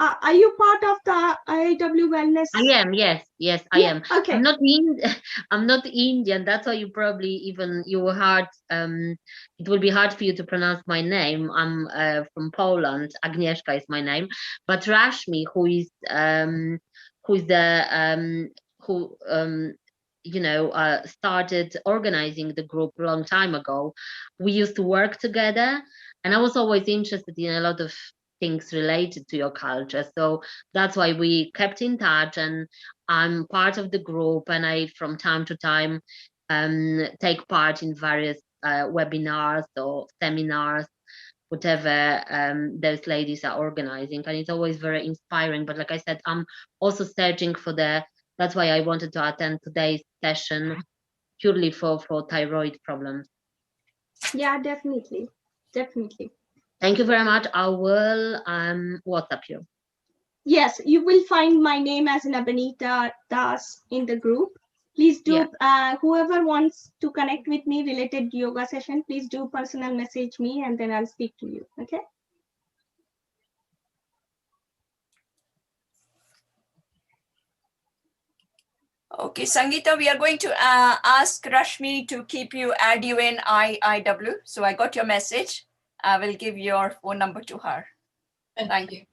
Are you part of the IIW Wellness? I am, yes, I am. Okay. I'm not Indian. That's why you probably you were hard. It will be hard for you to pronounce my name. I'm from Poland. Agnieszka is my name, but Rashmi, who started organizing the group a long time ago. We used to work together, and I was always interested in a lot of things related to your culture. So that's why we kept in touch, and I'm part of the group, and I from time to time take part in various webinars or seminars, whatever those ladies are organizing, and it's always very inspiring. But like I said, I'm also searching for that's why I wanted to attend today's session purely for thyroid problems. Yeah, definitely. Thank you very much. I will WhatsApp you. Yes, you will find my name as Nabanita Das in the group. Please do, whoever wants to connect with me related yoga session, please do personal message me, and then I'll speak to you, okay? Okay, Sangeeta, we are going to ask Rashmi to add you in IIW. So I got your message. I will give your phone number to her. Thank you.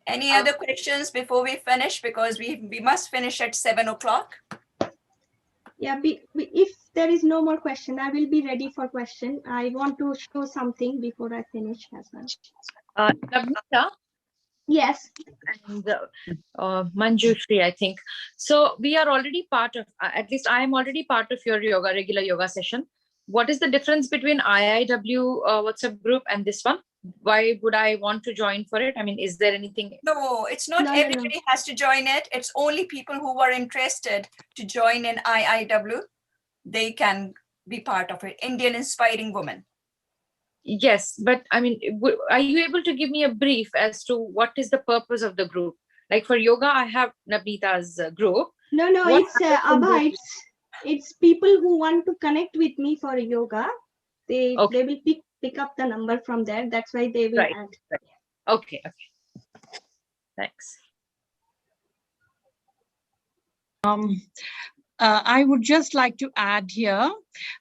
Any other questions before we finish? Because we must finish at 7 o'clock. Yeah, if there is no more question, I will be ready for question. I want to show something before I finish as well. Navneeta? Yes. And Manjushri, I think. So we are already part of, at least I am already part of your regular yoga session. What is the difference between IIW WhatsApp group and this one? Why would I want to join for it? I mean, is there anything? No, it's not everybody has to join it. It's only people who are interested to join in IIW. They can be part of it. Indian Inspiring Women. Yes, but I mean, are you able to give me a brief as to what is the purpose of the group? Like for yoga, I have Navneeta's group. No, it's Abha. It's people who want to connect with me for yoga. They will pick up the number from there. That's why they will add. Right. Okay. Thanks. I would just like to add here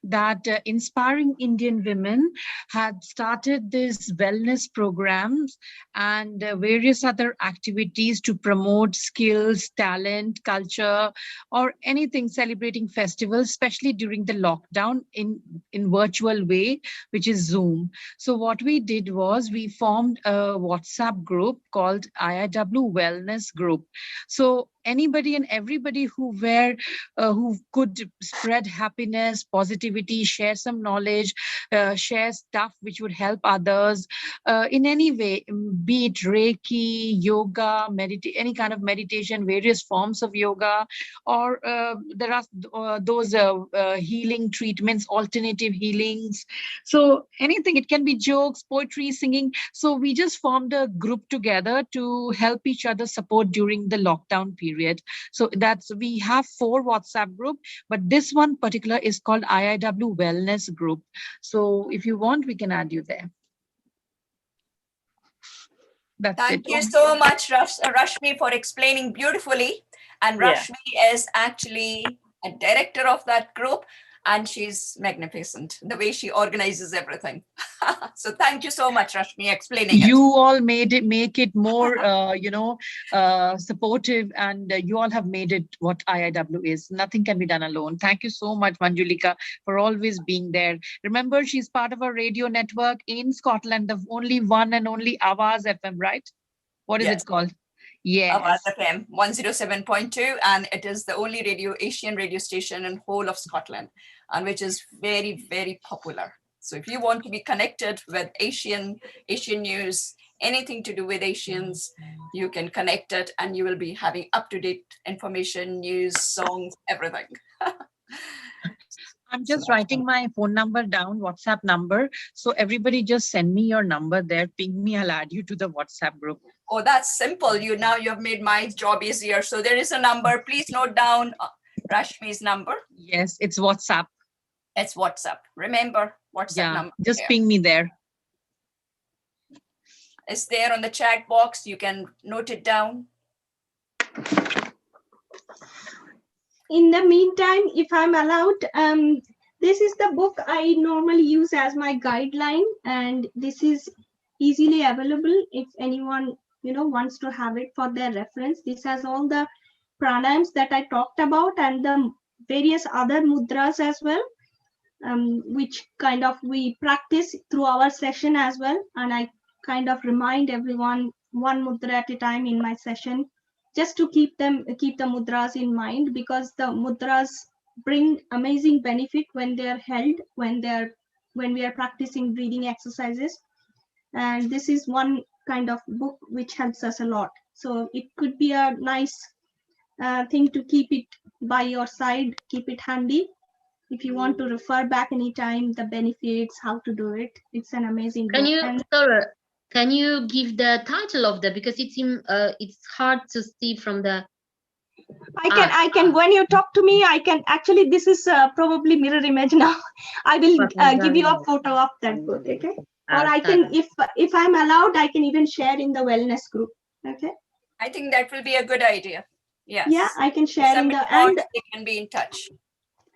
that Inspiring Indian Women had started these wellness programs and various other activities to promote skills, talent, culture, or anything celebrating festivals, especially during the lockdown in virtual way, which is Zoom. So what we did was we formed a WhatsApp group called IIW Wellness Group. So anybody and everybody who could spread happiness, positivity, share some knowledge, share stuff which would help others in any way, be it Reiki, yoga, any kind of meditation, various forms of yoga, or there are those healing treatments, alternative healings. So anything, it can be jokes, poetry, singing. So we just formed a group together to help each other support during the lockdown period. So we have 4 WhatsApp group, but this one particular is called IIW Wellness Group. So if you want, we can add you there. That's Thank it. you so much, Rashmi, for explaining beautifully. And Yeah. Rashmi is actually a director of that group, and she's magnificent, the way she organizes everything. So thank you so much, Rashmi, explaining You it. all make it more, supportive, and you all have made it what IIW is. Nothing can be done alone. Thank you so much, Manjulika, for always being there. Remember, she's part of a radio network in Scotland, the only one and only Awaz FM, right? What is Yes. it called? Yes. Awaz FM 107.2, and it is the only Asian radio station in whole of Scotland, and which is very, very popular. So if you want to be connected with Asian news, anything to do with Asians, you can connect it, and you will be having up-to-date information, news, songs, everything. I'm just writing my phone number down, WhatsApp number. So everybody just send me your number there, ping me, I'll add you to the WhatsApp group. Oh, that's simple. You have made my job easier. So there is a number. Please note down Rashmi's number. Yes, it's WhatsApp. It's WhatsApp. Remember, WhatsApp number. Just ping me there. It's there on the chat box. You can note it down. In the meantime, if I'm allowed, this is the book I normally use as my guideline, and this is easily available if anyone wants to have it for their reference. This has all the pranayams that I talked about and the various other mudras as well, which kind of we practice through our session as well. And I kind of remind everyone one mudra at a time in my session, just to keep the mudras in mind, because the mudras bring amazing benefit when they are held, when we are practicing breathing exercises. And this is one kind of book which helps us a lot. So it could be a nice thing to keep it by your side, keep it handy. If you want to refer back anytime, the benefits, how to do it, it's an amazing book. Can you give the title of that, because it's hard to see from the. I can. When you talk to me, I can actually. This is probably mirror image now. I will give you a photo of that book. Okay. Or I can, if I'm allowed, I can even share in the wellness group. Okay. I think that will be a good idea. Yes. Yeah, I can share in the and they can be in touch.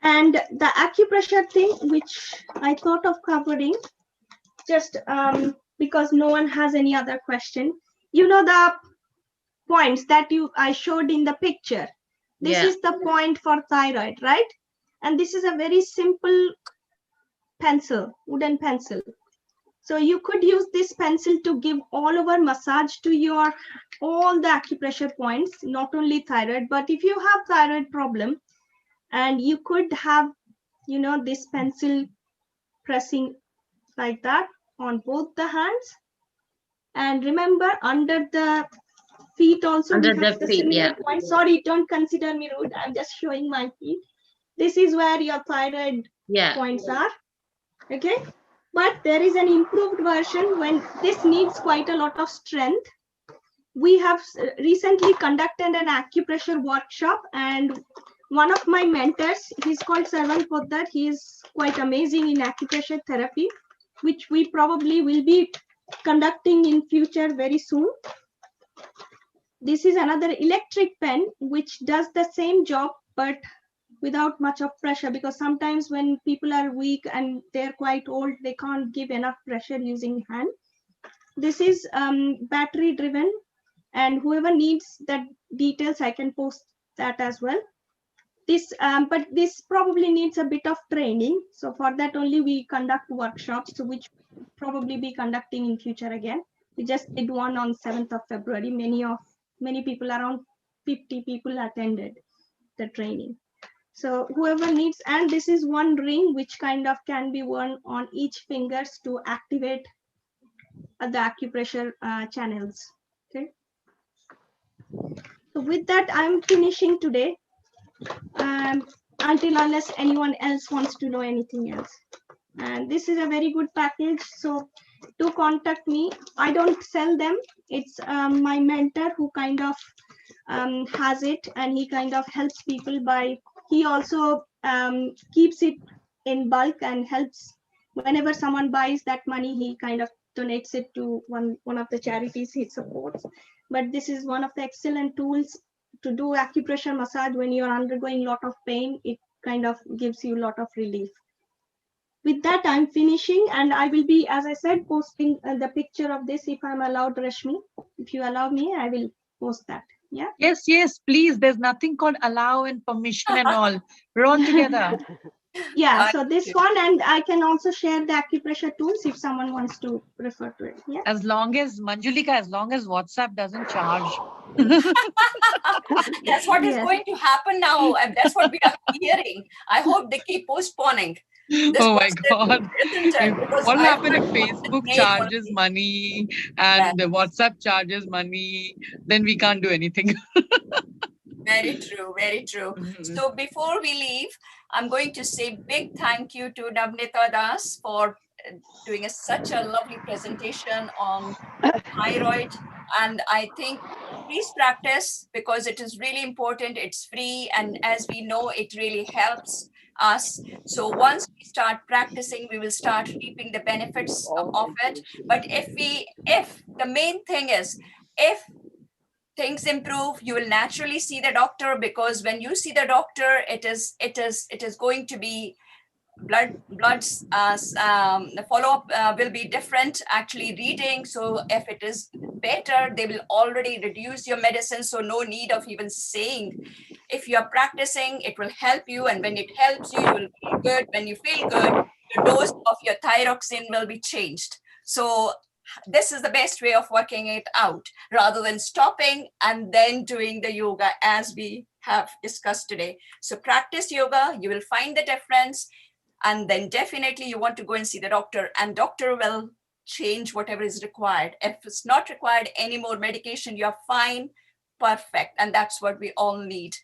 And the acupressure thing, which I thought of covering, just because no one has any other question. The points that I showed in the picture. This is the point for thyroid, right? And this is a very simple pencil, wooden pencil. So you could use this pencil to give all over massage to all the acupressure points, not only thyroid, but if you have thyroid problem, and you could have, this pencil pressing like that on both the hands. And remember, under the feet also, under we have the feet, similar point. Sorry, don't consider me rude. I'm just showing my feet. This is where your thyroid points are. Okay. But there is an improved version when this needs quite a lot of strength. We have recently conducted an acupressure workshop, and one of my mentors, he's called Sarvan Poddar. He is quite amazing in acupressure therapy, which we probably will be conducting in future very soon. This is another electric pen, which does the same job, but without much of pressure, because sometimes when people are weak and they're quite old, they can't give enough pressure using hand. This is battery driven, and whoever needs that details, I can post that as well. This, but this probably needs a bit of training. So for that only we conduct workshops, which we'll probably be conducting in future again. We just did one on 7th of February. Many people, around 50 people attended the training. So whoever needs, and this is one ring which kind of can be worn on each fingers to activate the acupressure channels. Okay. So with that, I'm finishing today. Unless anyone else wants to know anything else. And this is a very good package. So to contact me, I don't sell them. It's my mentor who kind of has it, and he kind of helps people by, he also keeps it in bulk and helps whenever someone buys that money, he kind of donates it to one of the charities he supports. But this is one of the excellent tools to do acupressure massage when you're undergoing a lot of pain. It kind of gives you a lot of relief. With that, I'm finishing, and I will be, as I said, posting the picture of this if I'm allowed, Rashmi. If you allow me, I will post that. Yeah. Yes, yes, please. There's nothing called allow and permission and all. We're all together. Yeah, so this one, and I can also share the acupressure tools if someone wants to refer to it. Yeah. As long as Manjulika, as long as WhatsApp doesn't charge. That's what is Yes. going to happen now, and that's what we are hearing. I hope they keep postponing. This Oh my was it, God. isn't it? Because What will I happen if heard about the Facebook name charges only. money and the WhatsApp charges money? Then we can't do anything. Very true, very true. So before we leave, I'm going to say big thank you to Navnita Das for doing such a lovely presentation on thyroid. And I think please practice, because it is really important. It's free, and as we know, it really helps us. So once we start practicing, we will start reaping the benefits of it. But if the main thing is, if things improve, you will naturally see the doctor, because when you see the doctor, it is going to be bloods the follow-up will be different, actually reading. So if it is better, they will already reduce your medicine, so no need of even saying. If you are practicing, it will help you, and when it helps you, you will feel good. When you feel good, the dose of your thyroxine will be changed. So this is the best way of working it out, rather than stopping and then doing the yoga as we have discussed today. So practice yoga, you will find the difference, and then definitely you want to go and see the doctor, and doctor will change whatever is required. If it's not required any more medication, you're fine, perfect. And that's what we all need.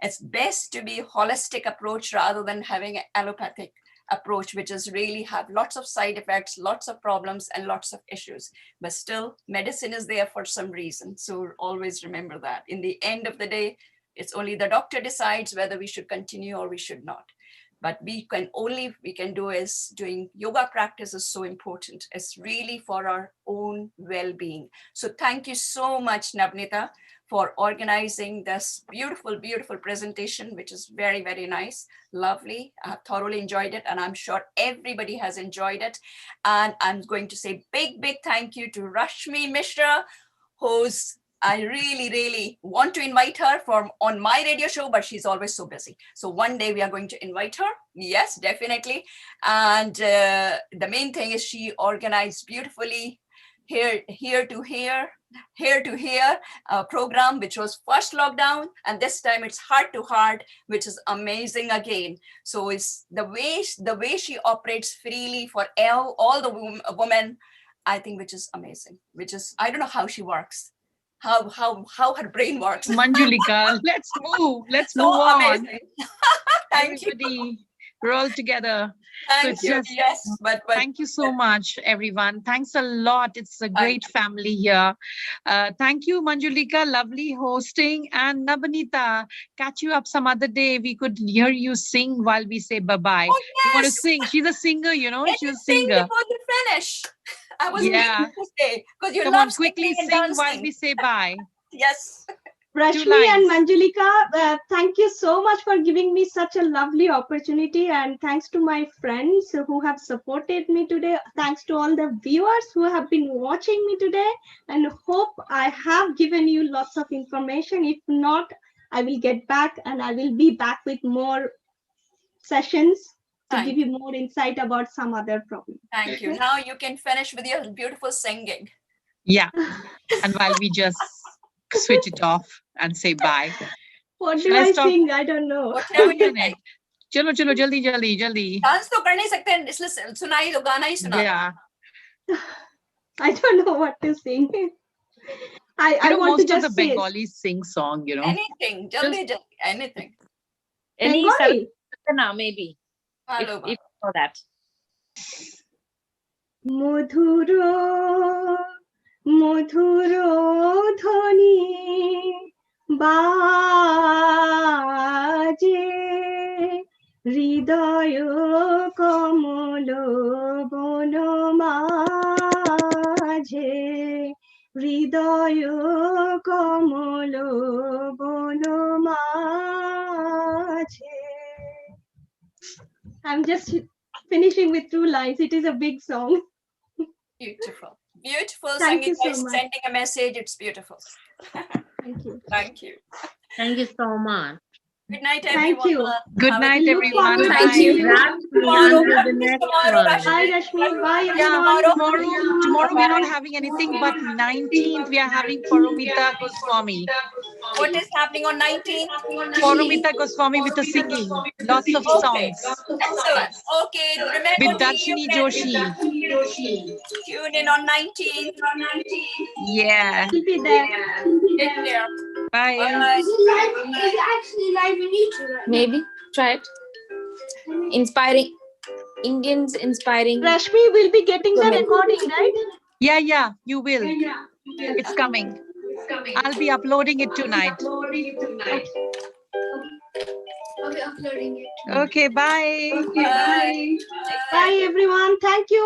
It's best to be holistic approach rather than having an allopathic approach, which is really have lots of side effects, lots of problems, and lots of issues. But still, medicine is there for some reason. So always remember that. In the end of the day, it's only the doctor decides whether we should continue or we should not. But we can do is doing yoga practice is so important. It's really for our own well-being. So thank you so much, Navnita, for organizing this beautiful, beautiful presentation, which is very, very nice, lovely. I have thoroughly enjoyed it, and I'm sure everybody has enjoyed it. And I'm going to say big, big thank you to Rashmi Mishra, who's I really, really want to invite her on my radio show, but she's always so busy. So one day we are going to invite her. Yes, definitely. And the main thing is she organized beautifully here to here program, which was first lockdown, and this time it's heart to heart, which is amazing again. So it's the way she operates freely for all the women, I think, which is amazing. Which is, I don't know how she works. How her brain works. Manjulika, let's move. Let's so move on. Amazing. Thank Everybody, you. we're all together. Thank you. Just, yes, but thank you so much, everyone. Thanks a lot. It's a great family here. Thank you, Manjulika. Lovely hosting. And Navnita, catch you up some other day. We could hear you sing while we say bye-bye. Oh, yes. You want to sing? She's a singer, you know. She's a singer. Sing before you finish. I was waiting to say, because you Come love on, quickly singing and sing dancing. while we say bye. Yes. Rashmi and Manjulika, thank you so much for giving me such a lovely opportunity, and thanks to my friends who have supported me today. Thanks to all the viewers who have been watching me today, and hope I have given you lots of information. If not, I will get back, and I will be back with more sessions to give you more insight about some other problem. Thank you. Now you can finish with your beautiful singing. Yeah. And while we just switch it off and say bye. What do I sing? I don't know. Whatever you like. Chalo, jaldi. Dance तो कर नहीं सकते, इसलिए सुनाई दो, गाना ही सुना. Yeah. I don't know what to sing. I want most to just of the Bengalis sing song, you know. Anything, jaldi, anything. Any Bengali? Maybe. If you know that. Mudhuro dhoni baje hridayo kamolo bonoma হৃদয় কমল বন মাঝে. I'm just finishing with 2 lines. It is a big song. Beautiful. Beautiful. Thank you Sangeeta so is much. sending a message. It's beautiful. Thank you. Thank you. Thank you so much. Good night, Thank everyone. you. Good Have a night, good everyone. evening. Thank Bye. you. Tomorrow, Until the next tomorrow, one. Rashmi. Bye, Rashmi. Bye, Yeah, everyone. tomorrow we are not Bye. having anything, but 19th we are having Paromita Goswami. What is happening on 19th? Paromita Goswami with the singing, lots of Okay. songs Excellent. Okay. Remember with to Darshini Joshi. tune in on 19th. Yeah. We'll be there. Take care. Bye. Bye. Maybe try it. Inspiring Indians, inspiring. Rashmi will be getting the women. recording, right? Yeah, you will. It's coming. I'll be uploading it tonight. Okay, bye. Bye. Bye, everyone. Thank you.